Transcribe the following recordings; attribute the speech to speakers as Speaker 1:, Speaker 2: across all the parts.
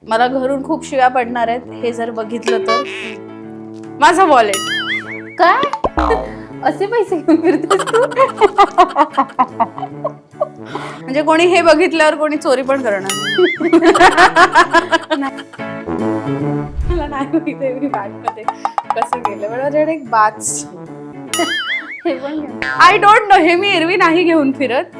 Speaker 1: मला घरून खूप शिव्या पडणार आहेत हे जर बघितलं तर. माझा वॉलेट.
Speaker 2: काय असे पैसे घेऊन फिरतेस तू?
Speaker 1: म्हणजे कोणी हे बघितल्यावर कोणी चोरी पण करणार. मला नाही माहिती मी बॅग मध्ये कसं गेलं. माझ्याकडे एक बाच.
Speaker 2: हे पण घे.
Speaker 1: आय डोंट नो, हे मी एरवी नाही घेऊन फिरत.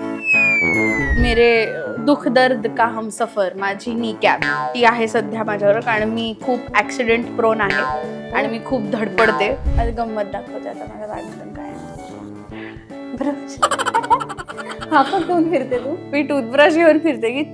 Speaker 1: मेरे दुख दर्द का हम सफर, माझी नी कॅप ती आहे सध्या माझ्यावर, कारण मी खूप ऍक्सिडेंट प्रोन आहे आणि मी खूप धडपडते. आज गंमत दाखवते आता माझ्या बॅगमधून काय आहे.
Speaker 2: बरोबर. हा पण घेऊन फिरते तू?
Speaker 1: मी टूथब्रश घेऊन फिरते की.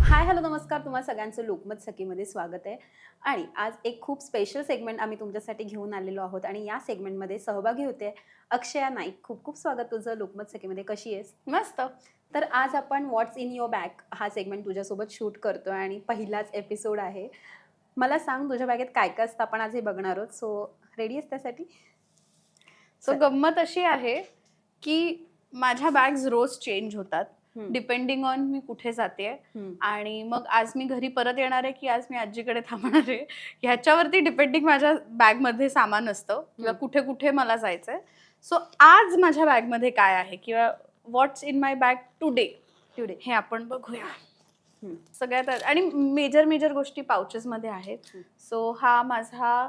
Speaker 2: हाय हॅलो नमस्कार, तुम्हाला सगळ्यांचं लोकमत सखीमध्ये स्वागत आहे. आणि आज एक खूप स्पेशल सेगमेंट आम्ही तुमच्यासाठी घेऊन आलेलो आहोत आणि या सेगमेंटमध्ये सहभागी होते अक्षया नाईक. खूप खूप स्वागत तुझं लोकमत सखीमध्ये. कशी आहेस?
Speaker 1: मस्त.
Speaker 2: तर आज आपण व्हॉट्स इन युअर बॅग हा सेगमेंट तुझ्यासोबत शूट करतोय आणि पहिलाच एपिसोड आहे. मला सांग तुझ्या बॅगेत काय काय असतं, आपण आज हे बघणार आहोत. सो रेडी आहेस त्यासाठी?
Speaker 1: सो गंमत अशी आहे की माझ्या बॅग्स रोज चेंज होतात डिपेंडिंग ऑन मी कुठे जाते. आणि मग आज मी घरी परत येणार आहे की आज मी आजीकडे थांबणार आहे ह्याच्यावरती डिपेंडिंग माझ्या बॅगमध्ये सामान असतं किंवा कुठे कुठे मला जायचंय. सो आज माझ्या बॅगमध्ये काय आहे किंवा व्हॉट्स इन माय बॅग टुडे हे आपण बघूया. सगळ्यात आणि मेजर गोष्टी पाउचेसमध्ये आहेत. सो हा माझा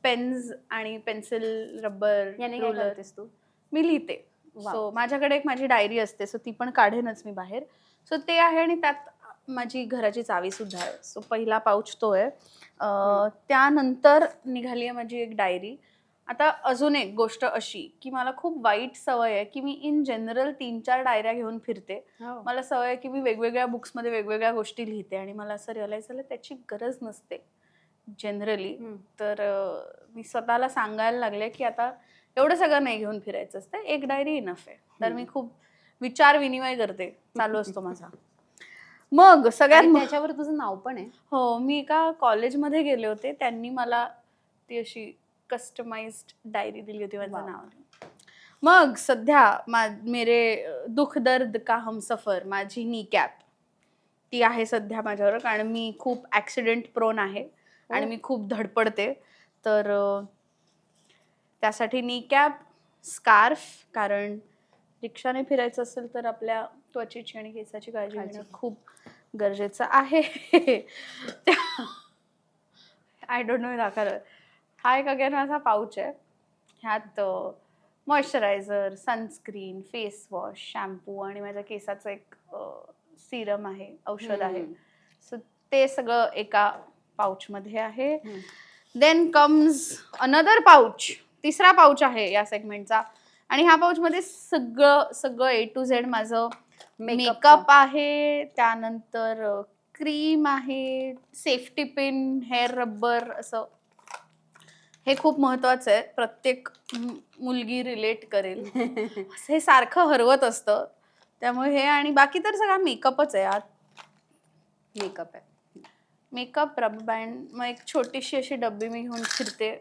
Speaker 1: पेन्स आणि पेन्सिल, रबर,
Speaker 2: याने काय करतेस तू?
Speaker 1: मी लिहिते. सो माझ्याकडे एक माझी डायरी असते, सो ती पण काढेनच मी बाहेर. सो ते आहे आणि त्यात माझी घराची चावी सुद्धा आहे. सो पहिला पाऊच तो आहे. त्यानंतर निघाली आहे माझी एक डायरी. आता अजून एक गोष्ट अशी की मला खूप वाईट सवय आहे की मी इन जनरल 3-4 डायऱ्या घेऊन फिरते. मला सवय आहे की मी वेगवेगळ्या बुक्समध्ये वेगवेगळ्या गोष्टी लिहिते आणि मला असं रिअलाइज झालं त्याची गरज नसते जनरली. तर मी स्वतःला सांगायला लागले की आता एवढं सगळं नाही घेऊन फिरायचं असतं, एक डायरी इनफ आहे. तर मी खूप विचार विनिमय करते, चालू असतो माझा. मग सगळ्यात
Speaker 2: त्याच्यावर तुझं नाव पण आहे?
Speaker 1: हो, मी एका कॉलेजमध्ये गेले होते, त्यांनी मला ती अशी कस्टमाइज्ड डायरी दिली होती माझं नाव. मग सध्या मेरे दुख दर्द का हम सफर, माझी नी कॅप ती आहे सध्या माझ्यावर, कारण मी खूप ऍक्सिडेंट प्रोन आहे आणि मी खूप धडपडते. तर त्यासाठी नी कॅप, स्कार्फ, कारण रिक्षाने फिरायचं असेल तर आपल्या त्वचेची आणि केसाची काळजी घेणं खूप गरजेचं आहे. आय डोंट नो दाखल. हा एक अगेन माझा पाऊच आहे. ह्यात moisturiser, sunscreen, face wash, shampoo आणि माझ्या केसाचं एक सिरम आहे, औषध आहे. सो ते सगळं एका पाऊचमध्ये आहे. देन कम्स अनदर पाऊच, तिसरा पाऊच आहे या सेगमेंटचा. आणि ह्या पाऊचमध्ये सगळं ए टू झेड माझं मेकअप आहे. त्यानंतर क्रीम आहे, सेफ्टी पिन, हेअर रबर. असं हे खूप महत्वाचं आहे, प्रत्येक मुलगी रिलेट करेल. हे सारखं हरवत असतं, त्यामुळे हे. आणि बाकी तर सगळा मेकअपच आहे. आत
Speaker 2: मेकअप आहे.
Speaker 1: मेकअप, रबर बँड, मग एक छोटीशी अशी डब्बी मी घेऊन फिरते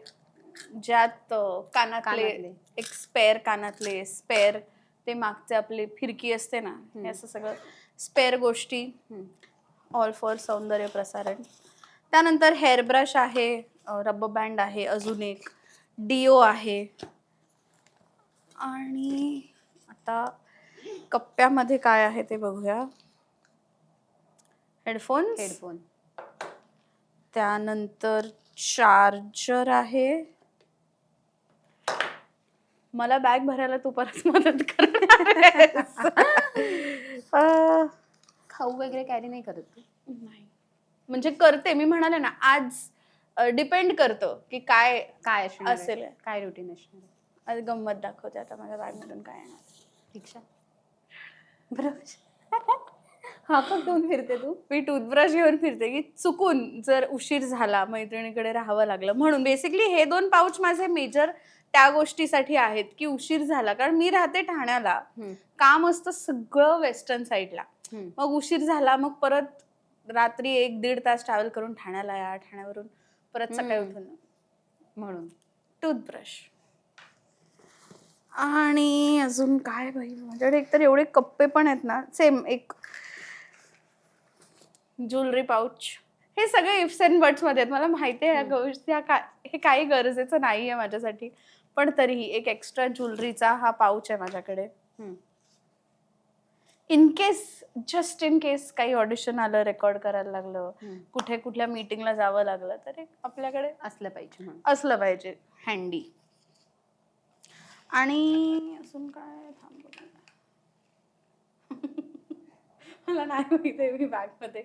Speaker 1: ज्यात कानातले, एक स्पेअर कानातले, स्पेअर ते मागचे आपली फिरकी असते ना, हे असं सगळं स्पेअर गोष्टी, ऑल फॉर सौंदर्य प्रसारण. त्यानंतर हेअर ब्रश आहे, रबर बँड आहे, अजून एक डिओ आहे. आणि आता कप्प्यामध्ये काय आहे ते बघूया. हेडफोन, त्यानंतर चार्जर आहे. मला बॅग भरायला तू परत मदत करणार?
Speaker 2: खाऊ वगैरे कॅरी नाही करत तू?
Speaker 1: नाही, म्हणजे करते मी, म्हणाले ना, आज डिपेंड करतं की काय काय असेल,
Speaker 2: काय रुटीन असणार.
Speaker 1: आज गंमत दाखवते आता माझ्या बॅगमधून काय येणार.
Speaker 2: रिक्षा. बरोबर. हा पण घेऊन फिरते तू?
Speaker 1: मी टूथब्रश घेऊन फिरते की चुकून जर उशीर झाला, मैत्रिणीकडे राहावं लागलं म्हणून. बेसिकली हे 2 पाऊच माझे मेजर त्या गोष्टीसाठी आहेत की उशीर झाला, कारण मी राहते ठाण्याला, काम असतं सगळं वेस्टर्न साईडला. मग उशीर झाला, मग परत रात्री 1-1.5 तास ट्रॅव्हल करून ठाण्याला या, ठाण्यावरून परत सकाळी उठून, म्हणून टूथब्रश. आणि अजून काय बाई, माझ्याकडे एकतर एवढे कप्पे पण आहेत ना, सेम एक ज्वेलरी पाऊच, हे सगळे इफ्स अँड बट्स मध्ये आहेत. मला माहिती आहे ह्या गोष्टी हे काही गरजेचं नाही आहे माझ्यासाठी, पण तरीही एक एक्स्ट्रा ज्वेलरीचा हा पाऊच आहे माझ्याकडे. In case, just in case काही ऑडिशन आलं, रेकॉर्ड करायला लागलं, कुठे कुठल्या मीटिंगला जावं लागलं, तर एक आपल्याकडे असलं पाहिजे हँडी. आणि अजून काय, मला नाही माहिती मी बॅग मध्ये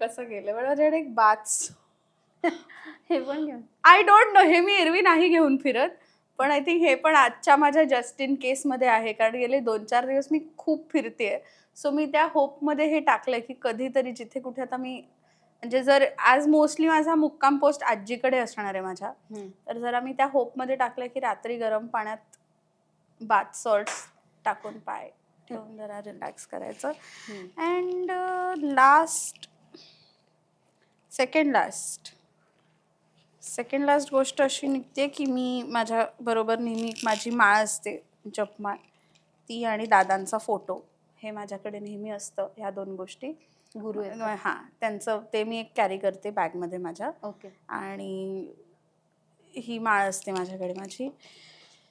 Speaker 1: कसं गेलं, पण माझ्याकडे एक बाच,
Speaker 2: हे पण घेऊन,
Speaker 1: आय डोंट नो, हे मी एरवी नाही घेऊन फिरत, पण आय थिंक हे पण आजच्या माझ्या जस्ट इन केस मध्ये आहे, कारण गेले 2-4 दिवस मी खूप फिरतेय. सो मी त्या होपमध्ये हे टाकलंय की कधीतरी जिथे कुठे आता मी, म्हणजे जर आज मोस्टली माझा मुक्काम पोस्ट आजीकडे असणार आहे माझ्या, तर जरा मी त्या होपमध्ये टाकलंय की रात्री गरम पाण्यात बाथ सॉल्ट्स टाकून पाय ठेवून जरा रिलॅक्स करायचं. अँड सेकंड लास्ट गोष्ट अशी निघते की मी माझ्या बरोबर नेहमी माझी माळ असते, जपमाळ, ती आणि दादांचा फोटो हे माझ्याकडे नेहमी असतं. ह्या 2 गोष्टी
Speaker 2: गुरु
Speaker 1: हां, त्यांचं ते मी एक कॅरी करते बॅगमध्ये माझ्या.
Speaker 2: ओके.
Speaker 1: आणि ही माळ असते माझ्याकडे माझी.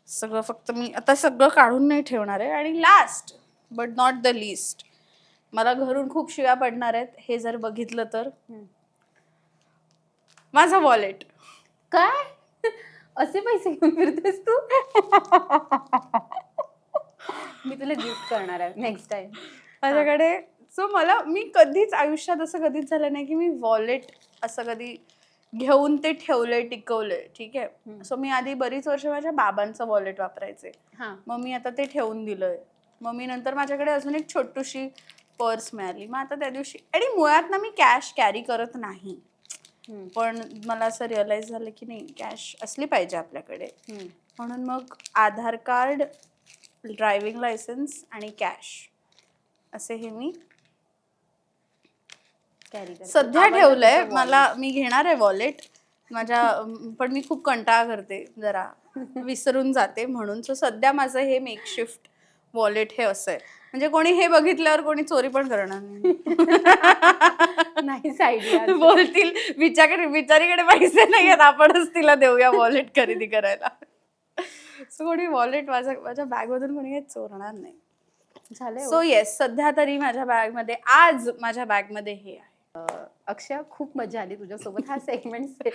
Speaker 1: सगळं फक्त मी आता सगळं काढून नाही ठेवणार आहे. आणि last but not the list, मला घरून खूप शिव्या पडणार आहेत हे जर बघितलं तर, माझा वॉलेट.
Speaker 2: काय असे पैसे घेऊन फिरतेस तू? मी तुला गिफ्ट करणार आहे नेक्स्ट टाइम
Speaker 1: माझ्याकडे. सो मी कधीच आयुष्यात असं कधीच झालं नाही की मी वॉलेट असं कधी घेऊन ते ठेवलंय, टिकवलंय. ठीक आहे. सो मी आधी बरीच वर्ष माझ्या बाबांचं वॉलेट वापरायचे, मग मी आता ते ठेवून दिलंय. मग मी नंतर माझ्याकडे अजून एक छोटूशी पर्स मिळाली, मग आता त्या दिवशी, आणि मुळात ना मी कॅश कॅरी करत नाही, पण मला असं रिअलाइज झालं की नाही, कॅश असली पाहिजे आपल्याकडे. म्हणून मग आधार कार्ड, ड्रायव्हिंग लायसन्स आणि कॅश असे हे मी सध्या ठेवलंय. मी घेणार आहे वॉलेट माझ्या, पण मी खूप कंटाळा करते, जरा विसरून जाते म्हणून. सो सध्या माझं हे मेकशिफ्ट वॉलेट हे असं आहे, म्हणजे कोणी हे बघितल्यावर कोणी चोरी पण करणार
Speaker 2: नाही. आयडिया
Speaker 1: बोलतील बिचारीकडे पैसे नाही आहेत, आपणच तिला देऊया वॉलेट खरेदी करायला. सो कोणी वॉलेट माझ्या बॅग मधून कोणी काही चोरणार नाही. सो येस, सध्या तरी माझ्या बॅग मध्ये हे आहे.
Speaker 2: अक्षय, खूप मजा आली तुझ्यासोबत हा सेगमेंट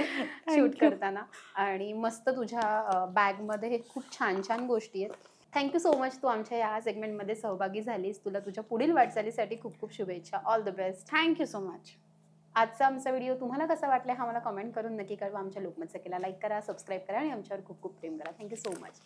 Speaker 2: शूट करताना, आणि मस्त तुझ्या बॅग मध्ये हे खूप छान छान गोष्टी आहेत. थँक्यू सो मच, तू आमच्या या सेगमेंटमध्ये सहभागी झालीस. तुला तुझ्या पुढील वाटचालीसाठी खूप खूप शुभेच्छा. All the best.
Speaker 1: Thank you so much.
Speaker 2: आजचा आमचा व्हिडिओ तुम्हाला कसा वाटला हा मला कमेंट करून नक्की कळवा. आमच्या लोकमत सखीला लाईक करा, सबस्क्राईब करा आणि आमच्यावर खूप खूप प्रेम करा. Thank you so much.